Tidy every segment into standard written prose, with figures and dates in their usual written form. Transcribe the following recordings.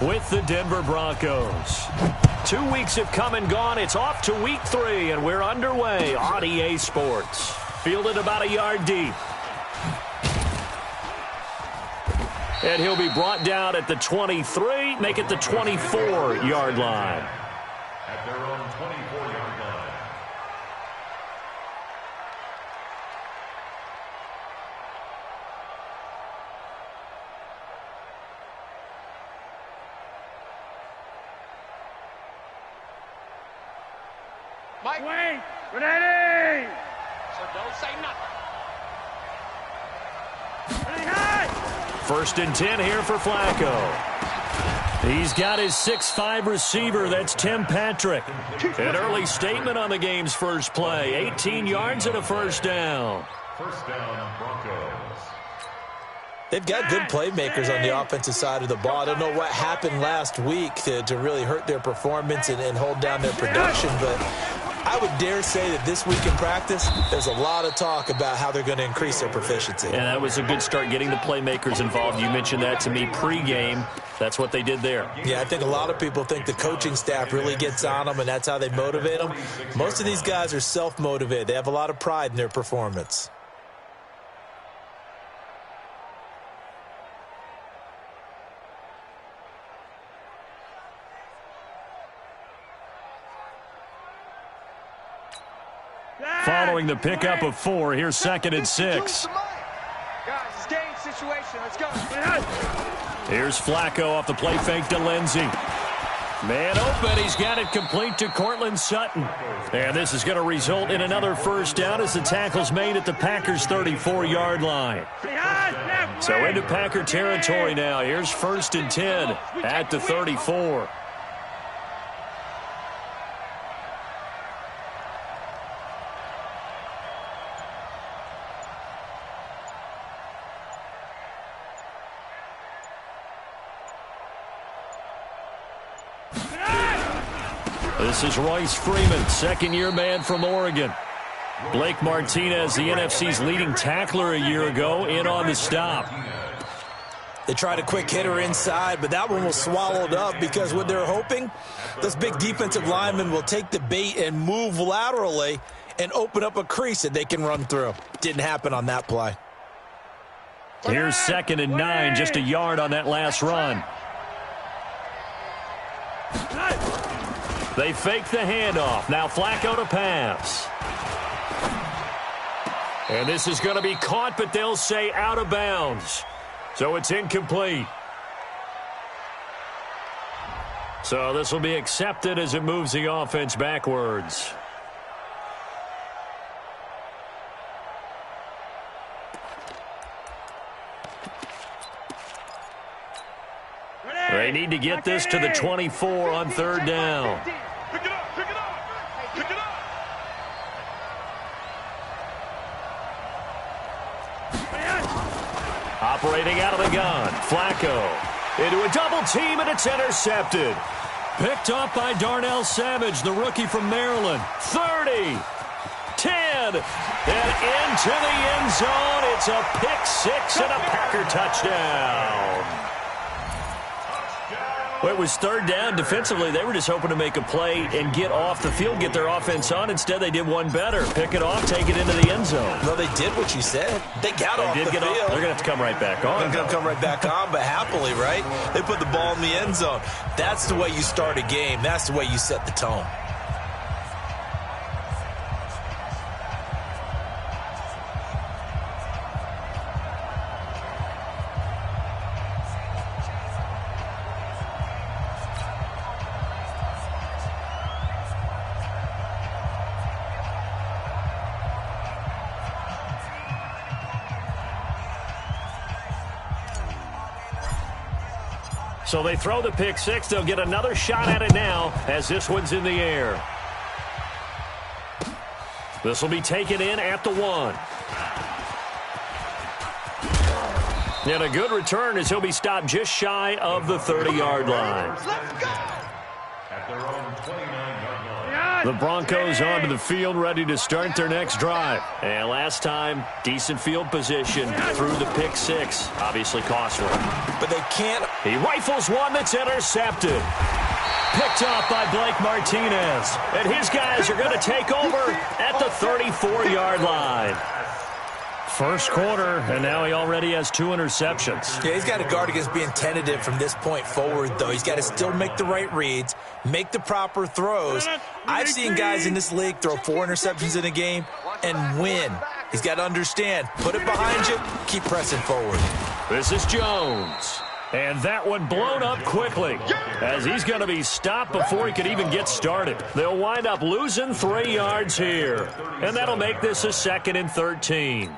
with the Denver Broncos. 2 weeks have come and gone. It's off to week 3, and we're underway on EA Sports. Fielded about a yard deep. And he'll be brought down at the 23, make it the 24-yard line. At their own 24-yard line. Mike. Wait. Ready. So don't say nothing. First and 10 here for Flacco. He's got his 6'5 receiver. That's Tim Patrick. An early statement on the game's first play. 18 yards and a first down. First down, Broncos. They've got good playmakers on the offensive side of the ball. I don't know what happened last week to really hurt their performance and hold down their production, but I would dare say that this week in practice, there's a lot of talk about how they're going to increase their proficiency. And that was a good start getting the playmakers involved. You mentioned that to me pregame. That's what they did there. Yeah, I think a lot of people think the coaching staff really gets on them, and that's how they motivate them. Most of these guys are self-motivated. They have a lot of pride in their performance. Following the pickup of 4, here's 2nd and 6. Guys, it's game situation. Let's go. Here's Flacco off the play fake to Lindsey. Man open. He's got it complete to Cortland Sutton. And this is going to result in another first down as the tackle's made at the Packers' 34-yard line. So into Packer territory now. Here's 1st and 10 at the 34. This is Royce Freeman, second-year man from Oregon. Blake Martinez, the NFC's leading tackler a year ago, in on the stop. They tried a quick hitter inside, but that one was swallowed up because what they're hoping, this big defensive lineman will take the bait and move laterally and open up a crease that they can run through. Didn't happen on that play. Here's 2nd and 9, just a yard on that last run. They fake the handoff. Now Flacco to pass. And this is going to be caught, but they'll say out of bounds. So it's incomplete. So this will be accepted as it moves the offense backwards. They need to get this to the 24 on 3rd down. Pick it up. Operating out of the gun, Flacco into a double team, and it's intercepted. Picked up by Darnell Savage, the rookie from Maryland. 30, 10, and into the end zone. It's a pick 6 and a Packer touchdown. Well, it was 3rd down. Defensively, they were just hoping to make a play and get off the field, get their offense on. Instead, they did one better. Pick it off, take it into the end zone. Well, they did what you said. They got off the field. They're going to have to come right back on. They're going to come right back on, but happily, right? They put the ball in the end zone. That's the way you start a game. That's the way you set the tone. So they throw the pick 6. They'll get another shot at it now as this one's in the air. This will be taken in at the 1. And a good return as he'll be stopped just shy of the 30-yard line. At their own 29-yard line. The Broncos onto the field, ready to start their next drive. And last time, decent field position through the pick six. Obviously costly. But they can't. He rifles one that's intercepted. Picked off by Blake Martinez. And his guys are going to take over at the 34-yard line. First quarter, and now he already has 2 interceptions. Yeah, he's got to guard against being tentative from this point forward, though. He's got to still make the right reads, make the proper throws. I've seen guys in this league throw 4 interceptions in a game and win. He's got to understand, put it behind you, keep pressing forward. This is Jones. And that one blown up quickly as he's going to be stopped before he could even get started. They'll wind up losing 3 yards here. And that'll make this a 2nd and 13.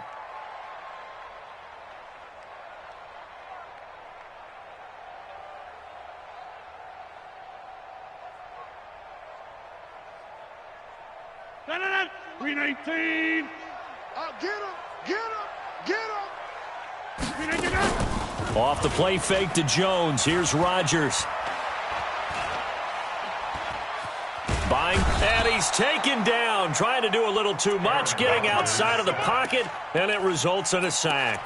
Green 18. Get him, get him, get him. Off the play fake to Jones. Here's Rodgers. Buying, and he's taken down. Trying to do a little too much, getting outside of the pocket, and it results in a sack.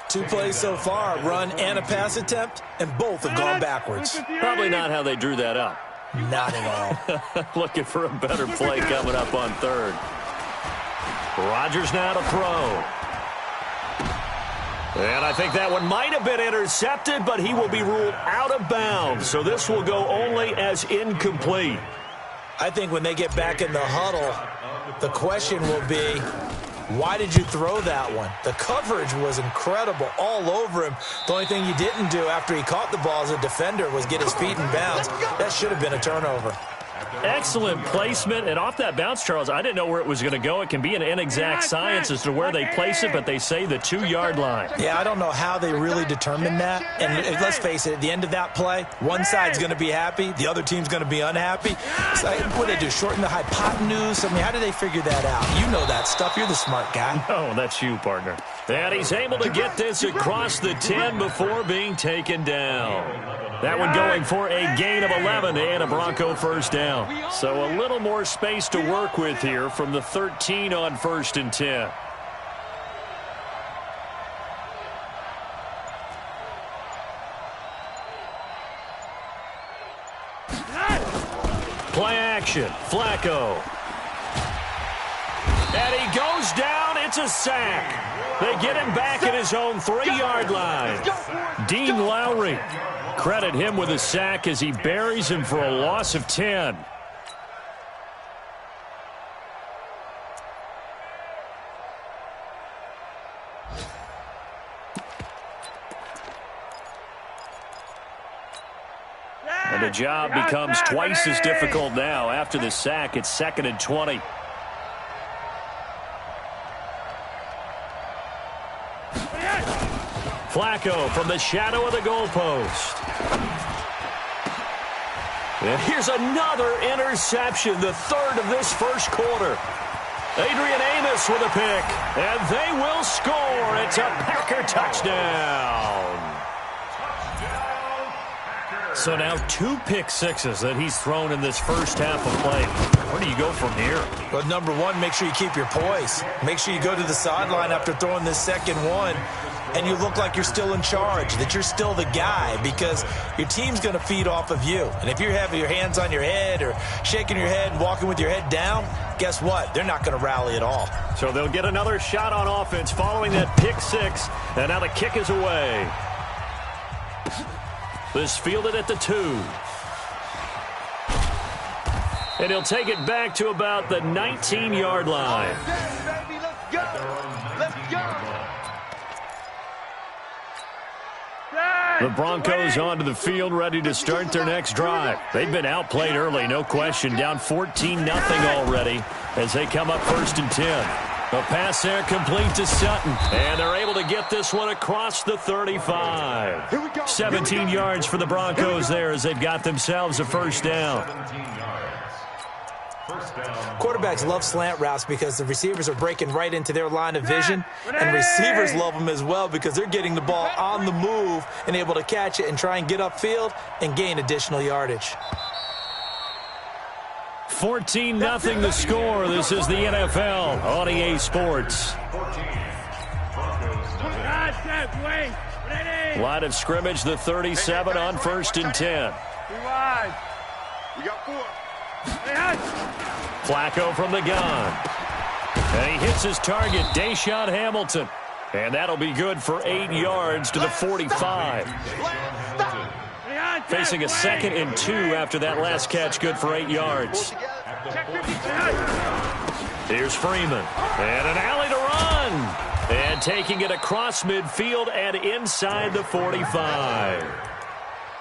2 plays so far, a run and a pass attempt, and both have gone backwards. Probably not how they drew that up. Not at all. Looking for a better play coming up on 3rd. Rodgers now to throw. And I think that one might have been intercepted, but he will be ruled out of bounds. So this will go only as incomplete. I think when they get back in the huddle, the question will be, why did you throw that one? The coverage was incredible all over him. The only thing you didn't do after he caught the ball as a defender was get his feet in bounds. That should have been a turnover. Excellent placement, and off that bounce, Charles, I didn't know where it was going to go. It can be an inexact science as to where they place it, but they say the 2-yard line. Yeah, I don't know how they really determined that. And let's face it, at the end of that play, one side's going to be happy, the other team's going to be unhappy. So what do they do, shorten the hypotenuse? I mean, how do they figure that out? You know that stuff. You're the smart guy. Oh, that's you, partner. And he's able to get this across the 10 before being taken down. That one going for a gain of 11 and a Bronco first down. So a little more space to work with here from the 13 on 1st and 10. Play action. Flacco. And he goes down. It's a sack. They get him back at his own 3-yard line. Dean Lowry. Credit him with a sack as he buries him for a loss of 10. And the job becomes twice as difficult now. After the sack, it's 2nd and 20. Flacco from the shadow of the goalpost. And here's another interception, the 3rd of this first quarter. Adrian Amos with a pick, and they will score. It's a Packer touchdown. So now 2 pick sixes that he's thrown in this first half of play. Where do you go from here? Well, number one, make sure you keep your poise. Make sure you go to the sideline after throwing this second one, and you look like you're still in charge, that you're still the guy, because your team's going to feed off of you. And if you're having your hands on your head or shaking your head and walking with your head down, guess what? They're not going to rally at all. So they'll get another shot on offense following that pick six, and now the kick is away. This fielded at the 2. And he'll take it back to about the 19-yard line. Baby, let's go. Let's go. The Broncos onto the field, ready to start their next drive. They've been outplayed early, no question. Down 14-0 already as they come up 1st and 10. A pass there complete to Sutton. And they're able to get this one across the 35. 17 yards for the Broncos there as they've got themselves a first down. Quarterbacks love slant routes because the receivers are breaking right into their line of vision, and receivers love them as well because they're getting the ball on the move and able to catch it and try and get upfield and gain additional yardage. 14-0 the score. This is the NFL on EA Sports. Line of scrimmage, the 37 on 1st and 10. We got 4. Flacco from the gun. And he hits his target, Deshaun Hamilton. And that'll be good for 8 yards to the 45. Facing a 2nd and 2 after that last catch, good for 8 yards. Here's Freeman. And an alley to run. And taking it across midfield and inside the 45.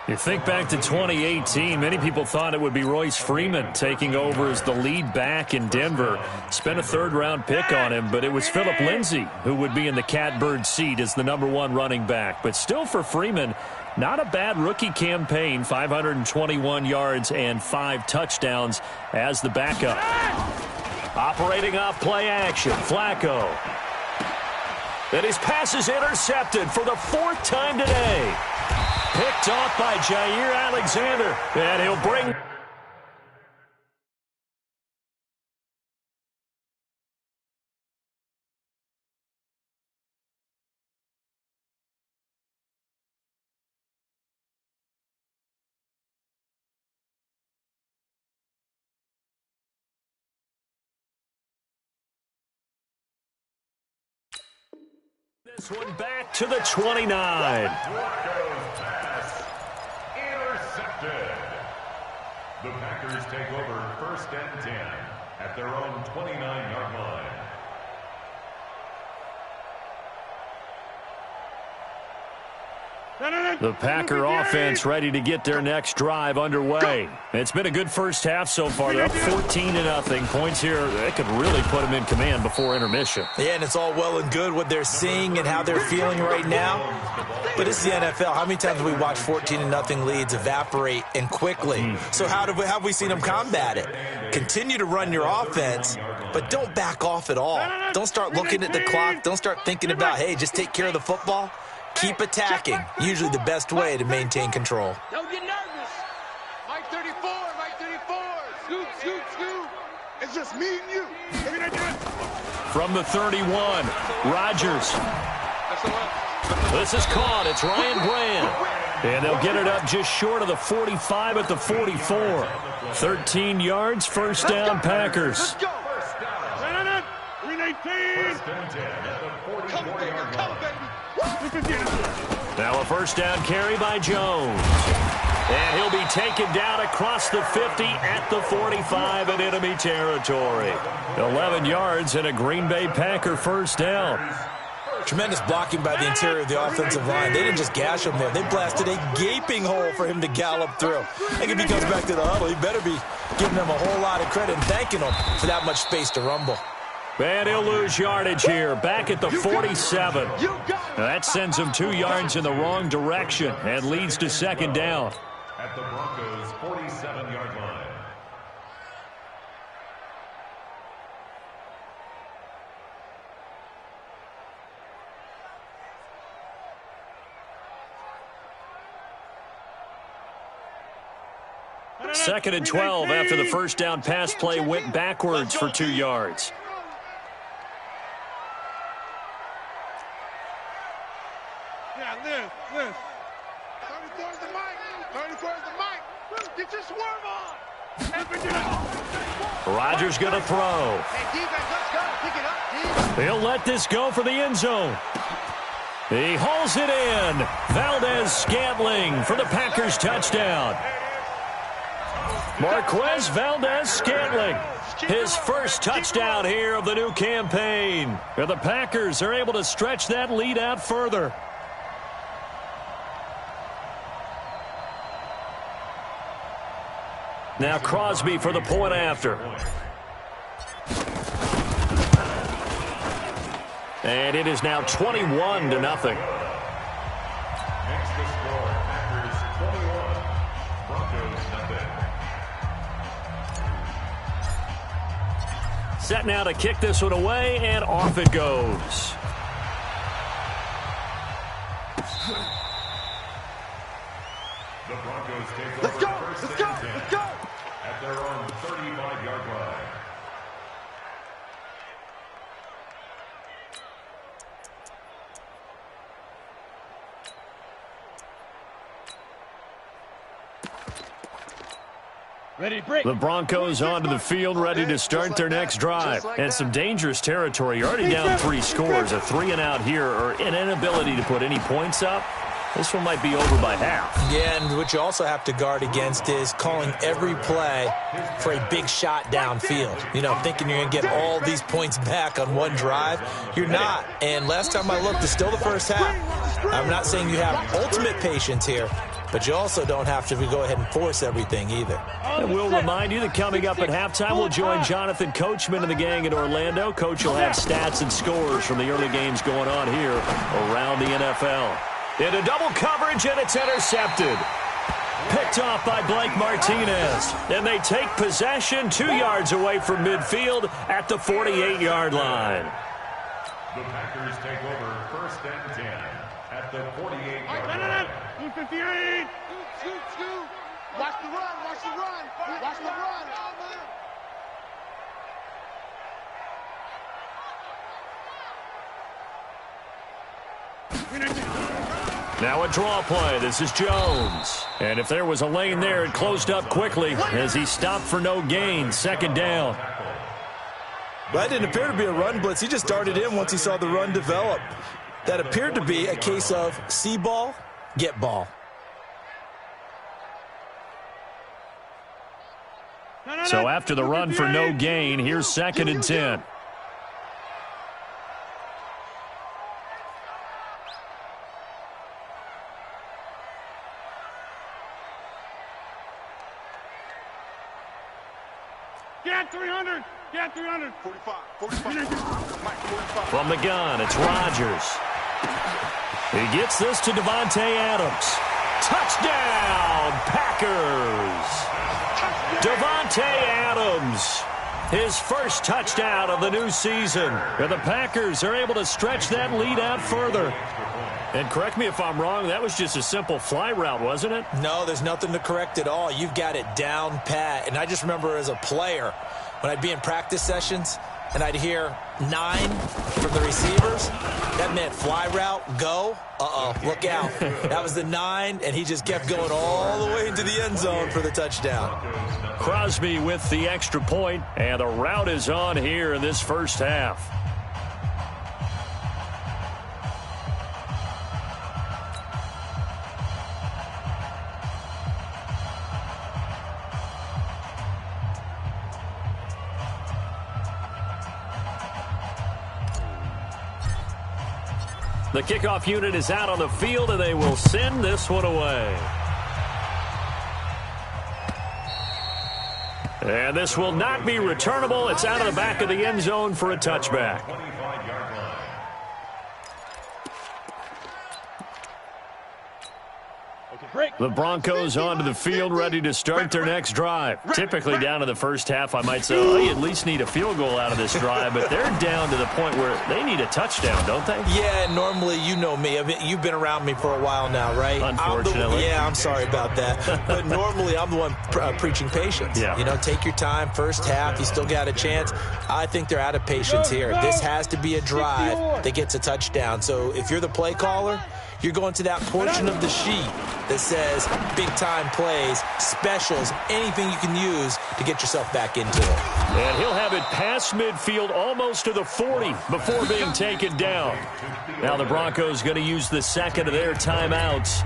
You think back to 2018, many people thought it would be Royce Freeman taking over as the lead back in Denver. Spent a 3rd-round pick on him, but it was Phillip Lindsay who would be in the catbird seat as the #1 running back. But still for Freeman, not a bad rookie campaign, 521 yards and 5 touchdowns as the backup. Operating off play action, Flacco. And his pass is intercepted for the 4th time today. Picked off by Jair Alexander, and he'll bring... This one back to the 29. Intercepted. The Packers take over 1st and 10 at their own 29-yard line. The Packer offense ready to get their next drive underway. It's been a good first half so far. They're up 14-0. Points here, they could really put them in command before intermission. Yeah, and it's all well and good what they're seeing and how they're feeling right now. But it's the NFL. How many times have we watched 14-0 leads evaporate and quickly? So how have we seen them combat it? Continue to run your offense, but don't back off at all. Don't start looking at the clock. Don't start thinking about, hey, just take care of the football. Keep attacking. Usually the best way to maintain control. Don't get nervous. Mike 34, Mike 34. Scoop, scoop, scoop. It's just me and you. Look at that. From the 31, Rodgers. This is caught. It's Ryan Brand. And they'll get it up just short of the 45 at the 44. 13 yards, 1st down, Packers. Let's go. 319. Come, baby. Come, baby. Now a 1st down carry by Jones. And he'll be taken down across the 50 at the 45 in enemy territory. 11 yards and a Green Bay Packer 1st down. Tremendous blocking by the interior of the offensive line. They didn't just gash him there. They blasted a gaping hole for him to gallop through. I think if he comes back to the huddle, he better be giving them a whole lot of credit and thanking them for that much space to rumble. And he'll lose yardage here, back at the 47. That sends him 2 yards in the wrong direction and leads to 2nd down. At the Broncos' 47-yard line. Second and 12 after the 1st down pass play went backwards for 2 yards. Yeah, live. 34's the mic. 34's the mic. Get your swerve on. Rodgers going to throw. Hey, defense, let's go. Pick it up, D. He'll let this go for the end zone. He hauls it in. Valdez-Scantling for the Packers touchdown. Marquez Valdez-Scantling, his first touchdown here of the new campaign. And the Packers are able to stretch that lead out further. Now Crosby for the point after. And it is now 21-0. Makes the score Packers 21, Broncos nothing. Set now to kick this one away, and off it goes. The Broncos take Let's over go. 1st Let's go. and 10 Let's go. at their own 35-yard line. Ready to break. The Broncos onto the field, ready to start their next drive. And some dangerous territory. You're already down 3 scores. A 3-and-out here, or an inability to put any points up. This one might be over by half. Yeah, and what you also have to guard against is calling every play for a big shot downfield. You know, thinking you're going to get all these points back on one drive. You're not. And last time I looked, it's still the first half. I'm not saying you have ultimate patience here, but you also don't have to go ahead and force everything either. And we'll remind you that coming up at halftime, we'll join Jonathan Coachman and the gang in Orlando. Coach will have stats and scores from the early games going on here around the NFL. Into double coverage, and it's intercepted. Picked off by Blake Martinez. And they take possession 2 yards away from midfield at the 48-yard line. The Packers take over 1st and 10 at the 48-yard line. 258. Scoot. Watch the run. Watch the run. Watch the run. Now a draw play. This is Jones. And if there was a lane there, it closed up quickly as he stopped for no gain. 2nd down. That didn't appear to be a run blitz. He just darted in once he saw the run develop. That appeared to be a case of see ball, get ball. So after the run for no gain, here's 2nd and 10. Get 300. Get 300. 45. Mike, 45. From the gun, it's Rodgers. He gets this to Davante Adams. Touchdown, Packers! Davante Adams, his first touchdown of the new season. And the Packers are able to stretch that lead out further. And correct me if I'm wrong, that was just a simple fly route, wasn't it? No, there's nothing to correct at all. You've got it down pat. And I just remember as a player, when I'd be in practice sessions and I'd hear 9 from the receivers, that meant fly route, go. Look out. That was the 9, and he just kept going all the way into the end zone for the touchdown. Crosby with the extra point, and the route is on here in this first half. The kickoff unit is out on the field, and they will send this one away. And this will not be returnable. It's out of the back of the end zone for a touchback. The Broncos onto the field, ready to start their next drive. Typically down to the first half, I might say, oh, you at least need a field goal out of this drive, but they're down to the point where they need a touchdown, don't they? Yeah, normally, you know me. I mean, you've been around me for a while now, right? Unfortunately. I'm sorry about that. But normally, I'm the one preaching patience. Yeah. You know, take your time. First half, you still got a chance. I think they're out of patience here. This has to be a drive that gets a touchdown. So if you're the play caller, you're going to that portion of the sheet that says big-time plays, specials, anything you can use to get yourself back into it. And he'll have it past midfield almost to the 40 before being taken down. Now the Broncos going to use the second of their timeouts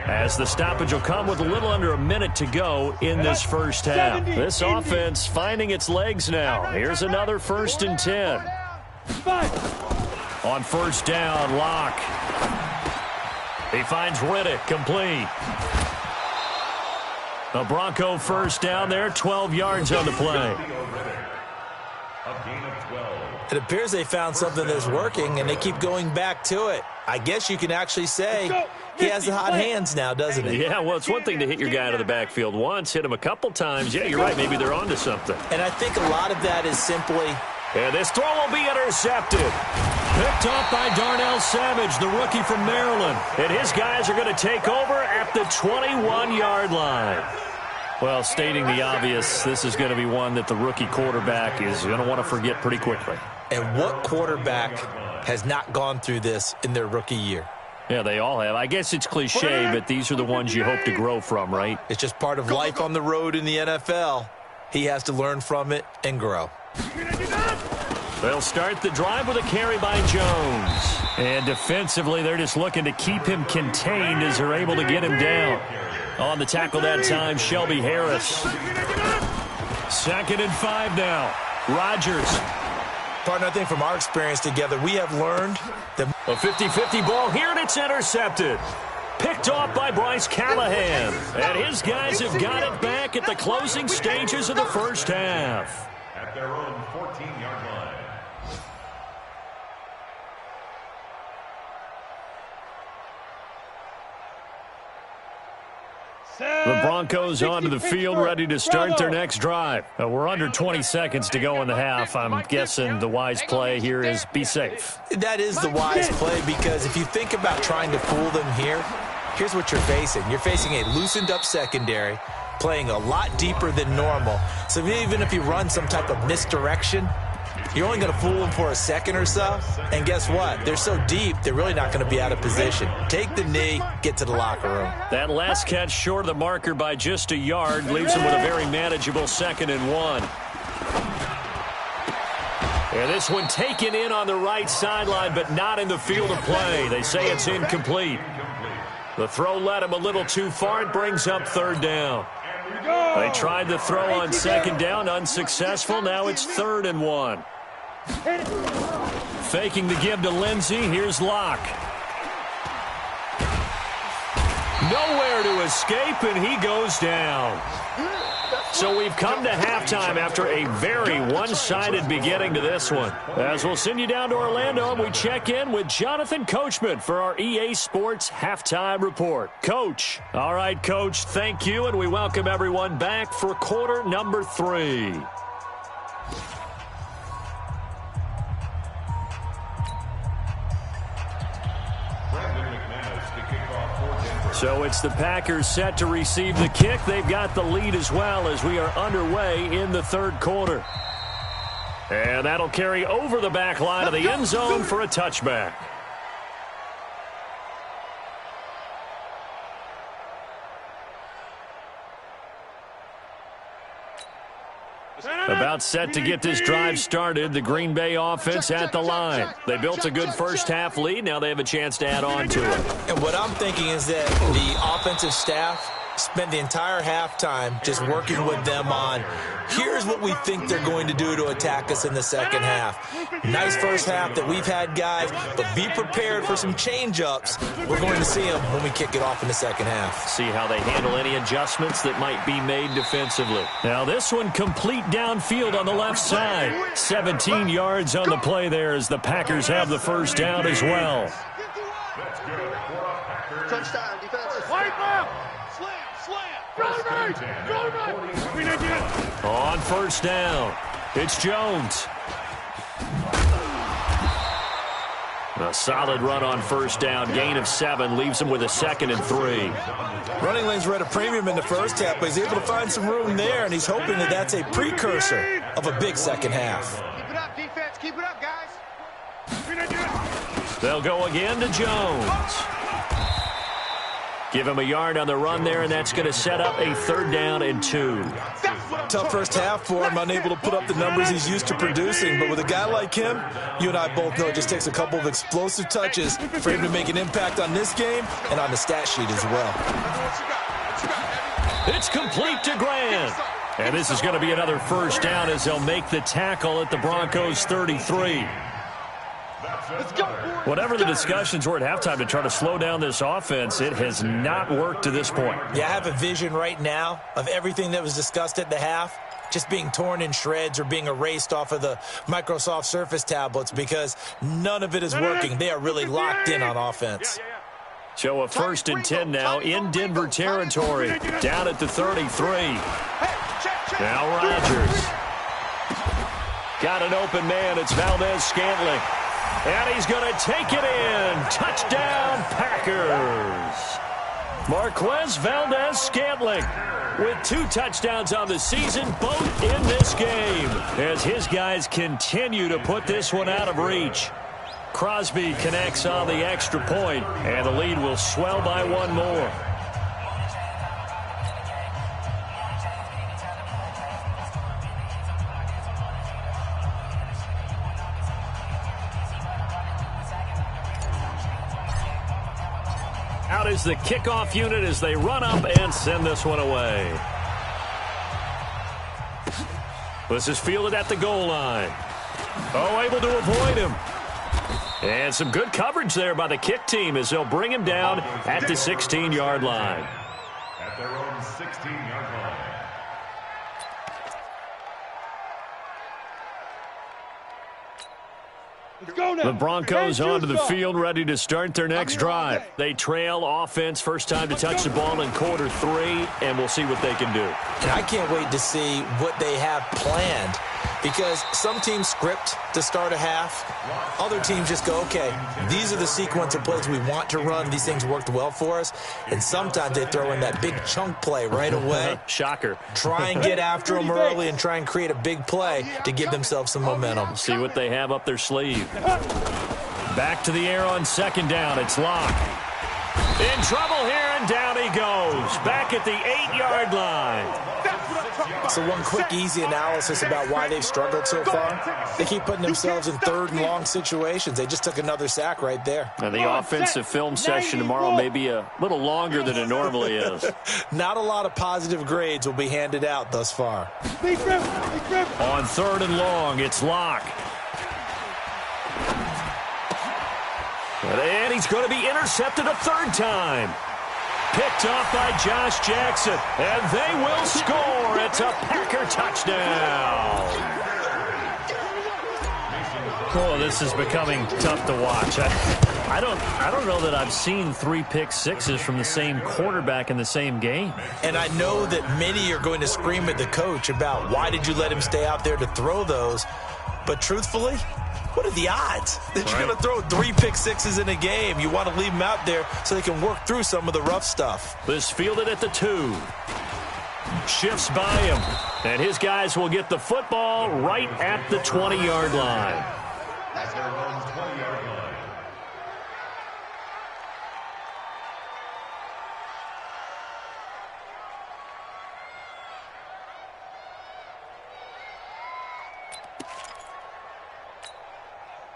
as the stoppage will come with a little under a minute to go in this first half. This offense finding its legs now. Here's another 1st and 10. On 1st down, Locke. He finds Riddick, complete. A Bronco 1st down there, 12 yards on the play. It appears they found something that's working, and they keep going back to it. I guess you can actually say he has the hot hands now, doesn't he? Yeah, well, it's one thing to hit your guy out of the backfield once, hit him a couple times. Yeah, you're right. Maybe they're onto something. And I think a lot of that is simply... And this throw will be intercepted. Picked off by Darnell Savage, the rookie from Maryland. And his guys are going to take over at the 21-yard line. Well, stating the obvious, this is going to be one that the rookie quarterback is going to want to forget pretty quickly. And what quarterback has not gone through this in their rookie year? Yeah, they all have. I guess it's cliche, but these are the ones you hope to grow from, right? It's just part of life on the road in the NFL. He has to learn from it and grow. They'll start the drive with a carry by Jones. And defensively, they're just looking to keep him contained as they're able to get him down. On the tackle that time, Shelby Harris. 2nd and 5 now. Rodgers. Partner, I think from our experience together, we have learned that a 50-50 ball here, and it's intercepted. Picked off by Bryce Callahan. And his guys have got it back at the closing stages of the first half. At their own 14-yard line. The Broncos onto the field, ready to start their next drive. We're under 20 seconds to go in the half. I'm guessing the wise play here is be safe. That is the wise play, because if you think about trying to fool them here, here's what you're facing. You're facing a loosened up secondary, playing a lot deeper than normal. So even if you run some type of misdirection, you're only going to fool them for a second or so. And guess what? They're so deep, they're really not going to be out of position. Take the knee, get to the locker room. That last catch short of the marker by just a yard leaves them with a very manageable 2nd and 1. And this one taken in on the right sideline, but not in the field of play. They say it's incomplete. The throw led him a little too far. It brings up 3rd down. They tried the throw on 2nd down, unsuccessful. Now it's 3rd and 1. Faking the give to Lindsey. Here's Locke. Nowhere to escape, and he goes down. So we've come to halftime after a very one-sided beginning to this one. As we'll send you down to Orlando, and we check in with Jonathan Coachman for our EA Sports Halftime Report. Coach. All right, Coach, thank you, and we welcome everyone back for quarter number 3. So it's the Packers set to receive the kick. They've got the lead as well as we are underway in the 3rd quarter. And that'll carry over the back line of the end zone for a touchback. About set to get this drive started, the Green Bay offense at the line. They built a good first half lead. Now they have a chance to add on to it. And what I'm thinking is that the offensive staff spent the entire halftime just working with them on, here's what we think they're going to do to attack us in the second half. Nice first half that we've had, guys, but be prepared for some change-ups. We're going to see them when we kick it off in the second half. See how they handle any adjustments that might be made defensively. Now this one complete downfield on the left side. 17 yards on the play there as the Packers have the first down as well. Touchdown, defense. Wipe up! On first down, it's Jones. A solid run on first down, gain of 7, leaves him with a 2nd and 3. Running lanes were at a premium in the first half, but he's able to find some room there, and he's hoping that that's a precursor of a big second half. Keep it up, defense. Keep it up, guys. They'll go again to Jones. Give him a yard on the run there, and that's going to set up a 3rd down and 2. Tough first half for him, unable to put up the numbers he's used to producing. But with a guy like him, you and I both know it just takes a couple of explosive touches for him to make an impact on this game and on the stat sheet as well. It's complete to Grant. And this is going to be another first down as they'll make the tackle at the Broncos 33. Whatever the discussions were at halftime to try to slow down this offense, it has not worked to this point. Yeah, I have a vision right now of everything that was discussed at the half just being torn in shreds or being erased off of the Microsoft Surface tablets because none of it is working. They are really locked in on offense. So a 1st and 10 now in Denver territory, down at the 33. Now Rodgers. Got an open man. It's Valdez-Scantling. And he's going to take it in. Touchdown, Packers. Marquez Valdez-Scantling with 2 touchdowns on the season, both in this game, as his guys continue to put this one out of reach. Crosby connects on the extra point, and the lead will swell by 1 more. Out is the kickoff unit as they run up and send this one away. This is fielded at the goal line. Oh, able to avoid him. And some good coverage there by the kick team as they'll bring him down at the 16-yard line. At their own 16-yard line. The Broncos onto the field, ready to start their next drive. They trail offense, first time to touch the ball in quarter 3, and we'll see what they can do. And I can't wait to see what they have planned, because some teams script to start a half. Other teams just go, okay, these are the sequence of plays we want to run. These things worked well for us. And sometimes they throw in that big chunk play right away. Shocker. Try and get after them early and try and create a big play to give themselves some momentum. See what they have up their sleeve. Back to the air on 2nd down. It's Locke. In trouble here, and down he goes. Back at the 8-yard line. So one quick, easy analysis about why they've struggled so far. They keep putting themselves in 3rd and long situations. They just took another sack right there. And the offensive film session tomorrow may be a little longer than it normally is. Not a lot of positive grades will be handed out thus far. On 3rd and long, it's Locke. And he's going to be intercepted a 3rd time. Picked off by Josh Jackson, and they will score. It's a Packer touchdown. Oh, this is becoming tough to watch. I don't know that I've seen 3 pick sixes from the same quarterback in the same game. And I know that many are going to scream at the coach about why did you let him stay out there to throw those. But truthfully, what are the odds that you're going to throw 3 pick sixes in a game? You want to leave them out there so they can work through some of the rough stuff. This fielded at the 2. Shifts by him. And his guys will get the football right at the 20-yard line. At their own 20-yard line.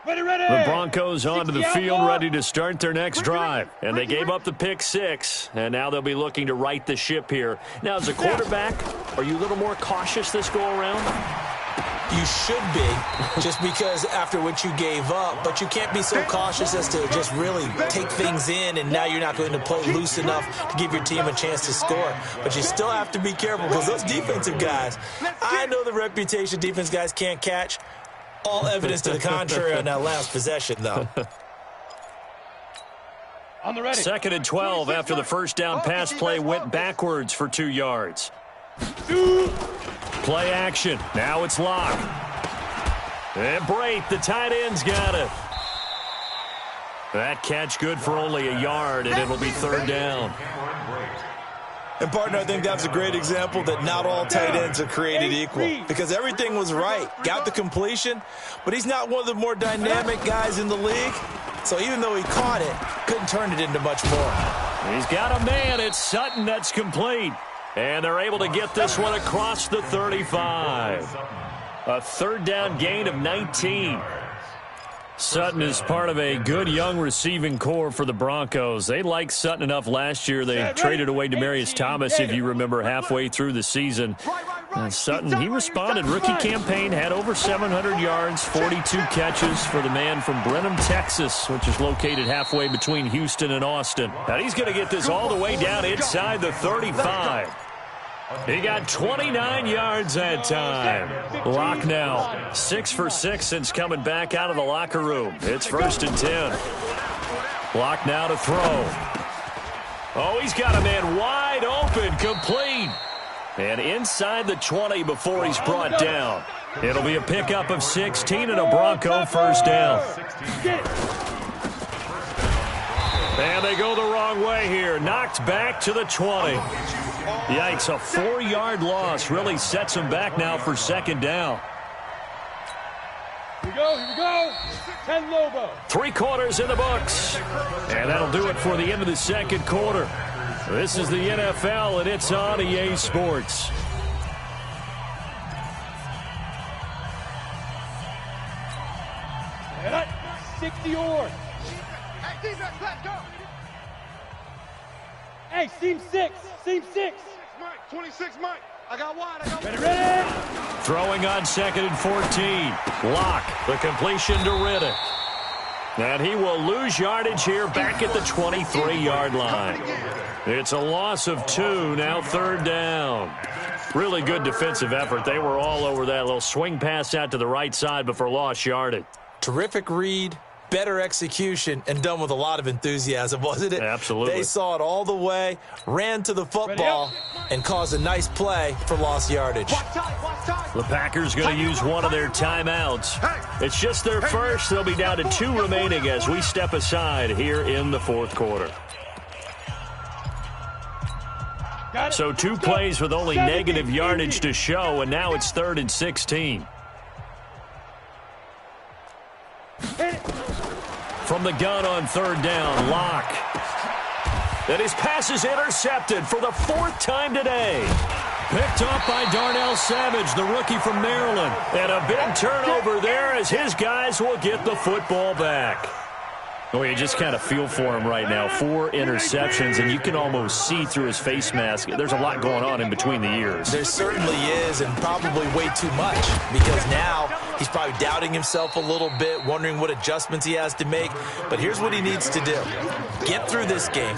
The Broncos onto the field, ready to start their next drive. And they gave up the pick 6, and now they'll be looking to right the ship here. Now, as a quarterback, are you a little more cautious this go-around? You should be, just because after what you gave up. But you can't be so cautious as to just really take things in, and now you're not going to play loose enough to give your team a chance to score. But you still have to be careful, because those defensive guys, I know the reputation defense guys can't catch. All evidence to the contrary on that last possession, though. On the ready. 2nd and 12 after the first down pass play went backwards for 2 yards. Play action. Now it's Locke. And Brate, the tight end's got it. That catch good for only a yard, and it'll be 3rd down. And, partner, I think that's a great example that not all tight ends are created equal, because everything was right. Got the completion, but he's not one of the more dynamic guys in the league. So even though he caught it, couldn't turn it into much more. He's got a man. It's Sutton that's complete. And they're able to get this one across the 35. A 3rd down gain of 19. Sutton is part of a good young receiving core for the Broncos. They liked Sutton enough last year. They traded away Demaryius Thomas, if you remember, halfway through the season. And Sutton, he responded. Rookie campaign, had over 700 yards, 42 catches for the man from Brenham, Texas, which is located halfway between Houston and Austin. And he's going to get this all the way down inside the 35. He got 29 yards that time. Locke now 6 for 6 since coming back out of the locker room. It's 1st and 10. Locke now to throw. Oh, he's got a man wide open, complete. And inside the 20 before he's brought down. It'll be a pickup of 16 and a Bronco 1st down. And they go the wrong way here. Knocked back to the 20. Yikes, a 4-yard loss really sets them back now for second down. Here we go. 10 Lobo. 3 quarters in the books. And that'll do it for the end of the second quarter. This is the NFL, and it's on EA Sports. And that 60 or. Hey, defense, let's go. Hey, seam 6. Seam 6. Mike, 26, Mike. I got wide. Ready. Throwing on 2nd and 14. Lock, the completion to Riddick. And he will lose yardage here back at the 23-yard line. It's a loss of 2, now 3rd down. Really good defensive effort. They were all over that little swing pass out to the right side before lost yardage. Terrific read, better execution, and done with a lot of enthusiasm, wasn't it? Absolutely. They saw it all the way, ran to the football, and caused a nice play for lost yardage. The Packers going to use one of their timeouts. It's just their first. They'll be down to 2 remaining as we step aside here in the 4th quarter. So 2 plays with only negative yardage to show, and now it's 3rd and 16. From the gun on 3rd down, Lock. And his pass is intercepted for the 4th time today. Picked up by Darnell Savage, the rookie from Maryland. And a big turnover there as his guys will get the football back. Well, you just kind of feel for him right now. 4 interceptions, and you can almost see through his face mask. There's a lot going on in between the ears. There certainly is, and probably way too much, because now he's probably doubting himself a little bit, wondering what adjustments he has to make. But here's what he needs to do. Get through this game.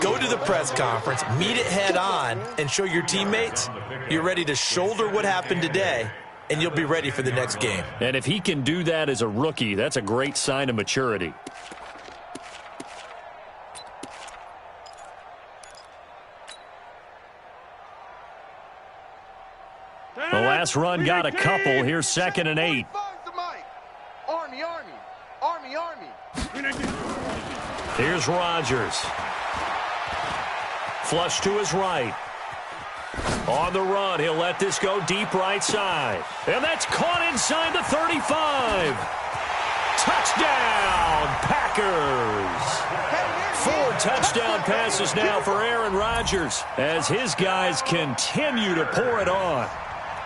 Go to the press conference, meet it head on, and show your teammates you're ready to shoulder what happened today, and you'll be ready for the next game. And if he can do that as a rookie, that's a great sign of maturity. The last run got a couple. Here's 2nd and 8. Army. Here's Rodgers. Flush to his right. On the run, he'll let this go deep right side. And that's caught inside the 35. Touchdown, Packers. 4 touchdown passes now for Aaron Rodgers as his guys continue to pour it on.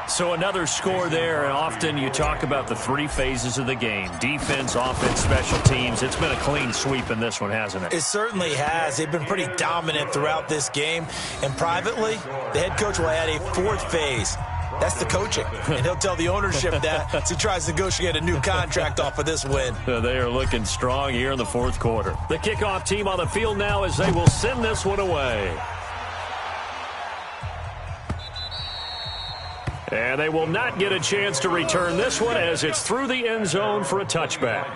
So another score there, and often you talk about the 3 phases of the game. Defense, offense, special teams. It's been a clean sweep in this one, hasn't it? It certainly has. They've been pretty dominant throughout this game. And privately, the head coach will add a 4th phase. That's the coaching. And he'll tell the ownership that as he tries to negotiate a new contract off of this win. They are looking strong here in the 4th quarter. The kickoff team on the field now as they will send this one away. And they will not get a chance to return this one as it's through the end zone for a touchback.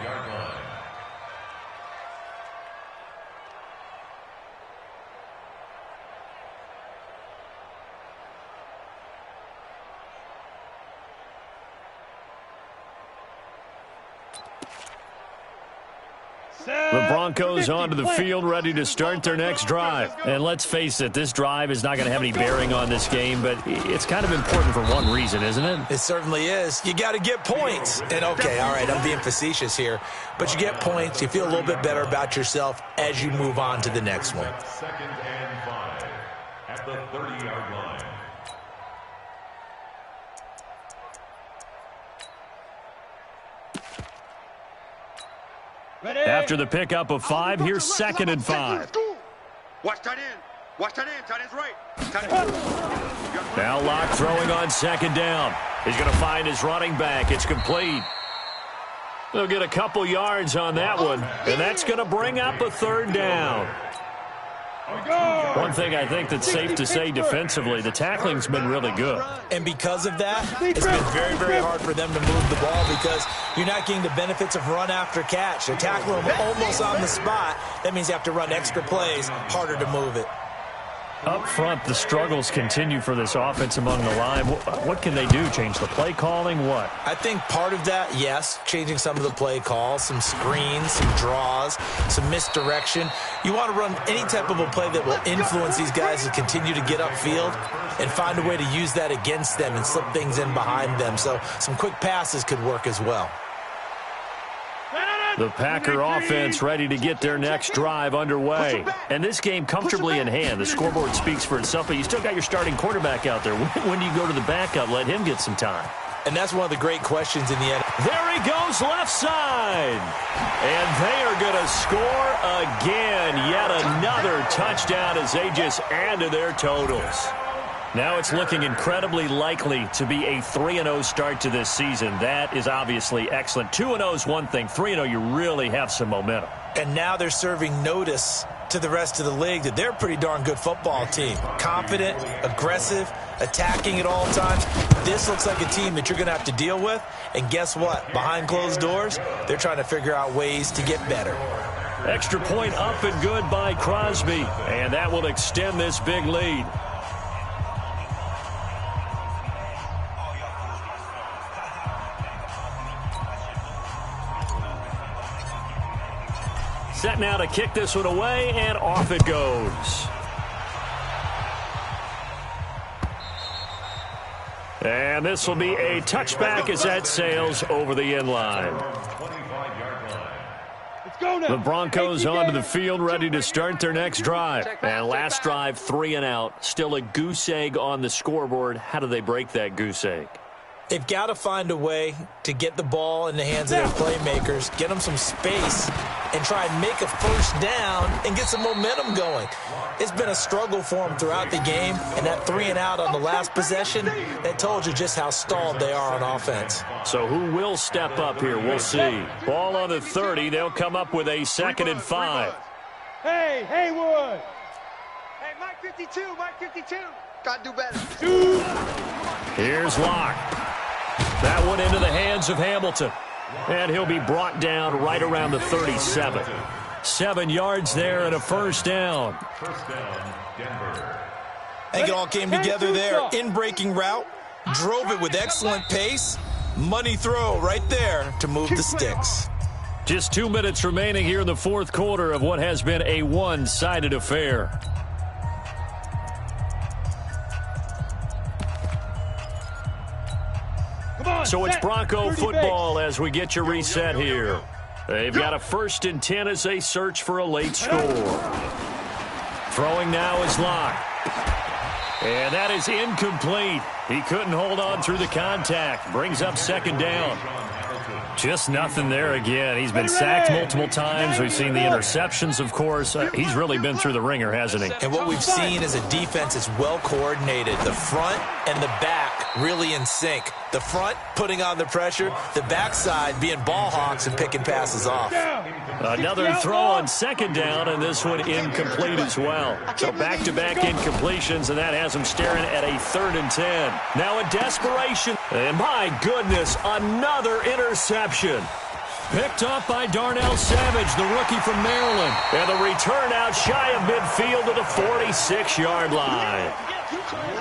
The Broncos onto the field, ready to start their next drive. And let's face it, this drive is not going to have any bearing on this game, but it's kind of important for one reason, isn't it? It certainly is. You got to get points. And, okay, all right, I'm being facetious here, but you get points. You feel a little bit better about yourself as you move on to the next one. 2nd and 5 at the 30-yard line. Ready. After the pickup of 5, here's 2nd and 5. Watch that in. Watch that in. Tight end's right. Tight end. Now Lock throwing on 2nd down. He's going to find his running back. It's complete. They'll get a couple yards on that one, and that's going to bring up a 3rd down. One thing I think that's safe to say defensively, the tackling's been really good. And because of that, it's been very, very hard for them to move the ball because you're not getting the benefits of run after catch. They tackle them almost on the spot. That means you have to run extra plays, harder to move it. Up front, the struggles continue for this offense among the line. What can they do? Change the play calling? What? I think part of that, yes, changing some of the play calls, some screens, some draws, some misdirection. You want to run any type of a play that will influence these guys to continue to get upfield and find a way to use that against them and slip things in behind them. So some quick passes could work as well. The Packer offense ready to get their next drive underway. And this game comfortably in hand. The scoreboard speaks for itself, but you still got your starting quarterback out there. When do you go to the backup? Let him get some time. And that's one of the great questions in the end. There he goes, left side. And they are going to score again. Yet another touchdown as they just add to their totals. Now it's looking incredibly likely to be a 3-0 start to this season. That is obviously excellent. 2-0 is one thing. 3-0, you really have some momentum. And now they're serving notice to the rest of the league that they're a pretty darn good football team. Confident, aggressive, attacking at all times. This looks like a team that you're going to have to deal with. And guess what? Behind closed doors, they're trying to figure out ways to get better. Extra point up and good by Crosby. And that will extend this big lead. Set now to kick this one away, and off it goes. And this will be a touchback as that sails over the end line. The Broncos onto the field, ready to start their next drive. And last drive, 3 and out. Still a goose egg on the scoreboard. How do they break that goose egg? They've got to find a way to get the ball in the hands of their playmakers, get them some space, and try and make a first down and get some momentum going. It's been a struggle for them throughout the game, and that 3 and out on the last possession, that told you just how stalled they are on offense. So who will step up here? We'll see. Ball on the 30. They'll come up with a 2nd and 5. Hey, Haywood. Hey, Mike 52, Mike 52. Got to do better. Here's Locke. That one into the hands of Hamilton. And he'll be brought down right around the 37. 7 yards there and a first down. First down, Denver. I think it all came together there. In-breaking route, drove it with excellent pace. Money throw right there to move the sticks. Just 2 minutes remaining here in the fourth quarter of what has been a one-sided affair. So it's Bronco football as we get you reset here. They've got a 1st and 10 as they search for a late score. Throwing now is Locke. And that is incomplete. He couldn't hold on through the contact. Brings up 2nd down. Just nothing there again. He's been sacked multiple times. We've seen the interceptions, of course. He's really been through the ringer, hasn't he? And what we've seen is a defense that's well coordinated. The front and the back really in sync. The front putting on the pressure. The backside being ball hawks and picking passes off. Another throw on 2nd down, and this one incomplete as well. So back-to-back incompletions, and that has him staring at a 3rd and 10. Now in desperation. And my goodness, another interception. Picked off by Darnell Savage, the rookie from Maryland. And the return out shy of midfield to the 46-yard line.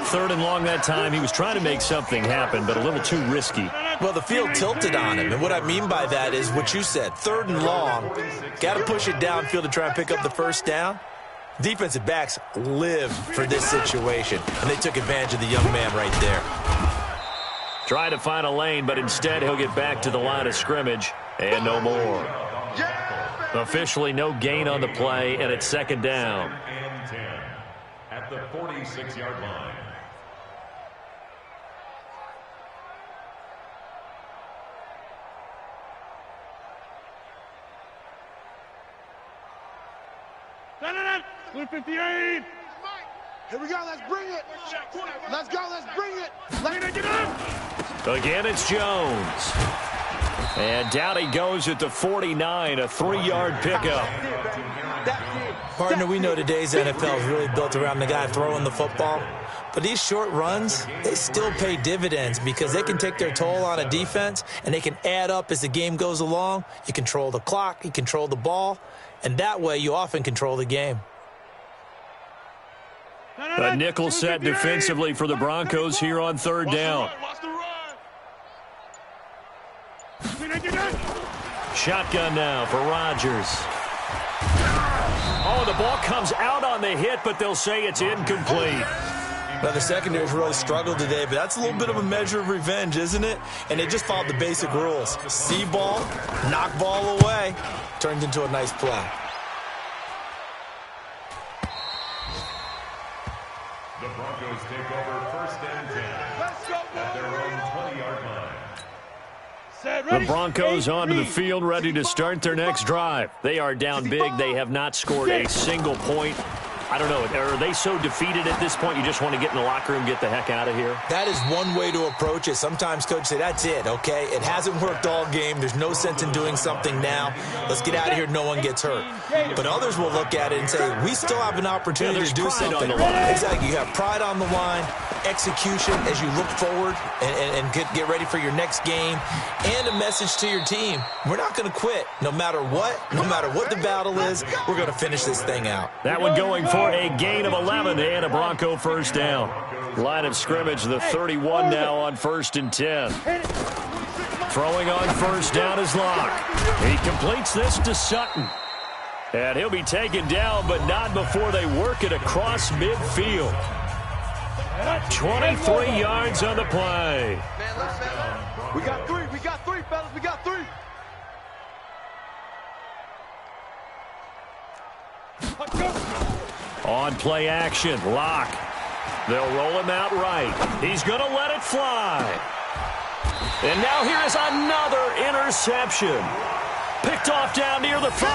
3rd and long that time. He was trying to make something happen, but a little too risky. Well, the field tilted on him, and what I mean by that is what you said. 3rd and long, got to push it downfield to try and pick up the first down. Defensive backs live for this situation, and they took advantage of the young man right there. Try to find a lane, but instead he'll get back to the line of scrimmage, and no more. Officially no gain on the play, and it's 2nd down. And 10 at the 46-yard line. Blue 58. Here we go. Let's bring it. Let's go. Let's bring it. Let's get up. Again, it's Jones. And down he goes at the 49, a 3-yard pickup. Partner, we know today's NFL is really built around the guy throwing the football. But these short runs, they still pay dividends because they can take their toll on a defense, and they can add up as the game goes along. You control the clock, you control the ball, and that way you often control the game. A nickel set defensively for the Broncos here on third down. Shotgun now for Rodgers. Oh, the ball comes out on the hit, but they'll say it's incomplete. Now, the secondary's really struggled today, but that's a little bit of a measure of revenge, isn't it? And they just followed the basic rules. See ball, knock ball away, turned into a nice play. The Broncos take over first and 10 at their own 20-yard line. The Broncos onto the field, ready to start their next drive. They are down big. They have not scored a single point. I don't know. Are they so defeated at this point you just want to get in the locker room, get the heck out of here? That is one way to approach it. Sometimes coaches say, that's it, okay? It hasn't worked all game. There's no sense in doing something now. Let's get out of here. No one gets hurt. But others will look at it and say, we still have an opportunity to do something. Exactly. You have pride on the line, execution as you look forward and get ready for your next game, and a message to your team. We're not going to quit no matter what the battle is. We're going to finish this thing out. That one going for a gain of 11 and a Bronco first down. Line of scrimmage, the 31 now on 1st and 10. Throwing on first down is Locke. He completes this to Sutton. And he'll be taken down, but not before they work it across midfield. 23 yards on the play. We got three, fellas. We got three. On play action, Locke. They'll roll him out right. He's going to let it fly. And now here is another interception. Picked off down near the 5. The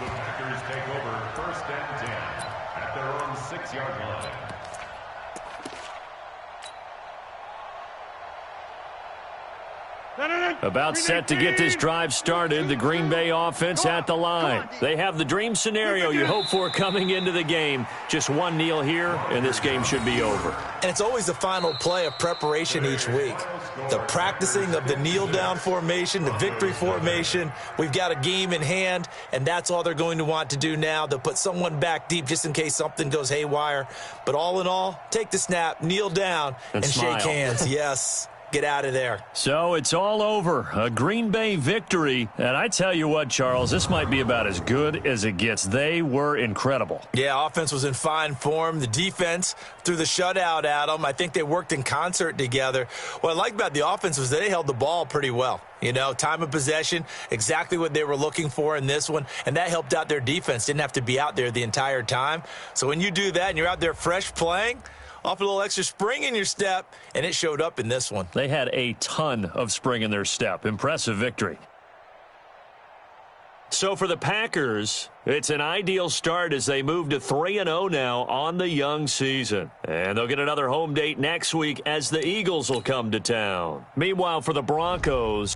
Packers take over first and 10 at their own 6-yard line. About set to get this drive started, the Green Bay offense at the line. They have the dream scenario you hope for coming into the game. Just one kneel here, and this game should be over. And it's always the final play of preparation each week. The practicing of the kneel-down formation, the victory formation. We've got a game in hand, and that's all they're going to want to do now. They'll put someone back deep just in case something goes haywire. But all in all, take the snap, kneel down, and shake hands. Yes. Get out of there. So it's all over. A Green Bay victory. And I tell you what, Charles, this might be about as good as it gets. They were incredible. Yeah, offense was in fine form. The defense threw the shutout at them. I think they worked in concert together. What I like about the offense was they held the ball pretty well. You know, time of possession, exactly what they were looking for in this one. And that helped out their defense. Didn't have to be out there the entire time. So when you do that and you're out there fresh playing, off a little extra spring in your step, and it showed up in this one. They had a ton of spring in their step. Impressive victory. So for the Packers, it's an ideal start as they move to 3-0 now on the young season. And they'll get another home date next week as the Eagles will come to town. Meanwhile, for the Broncos,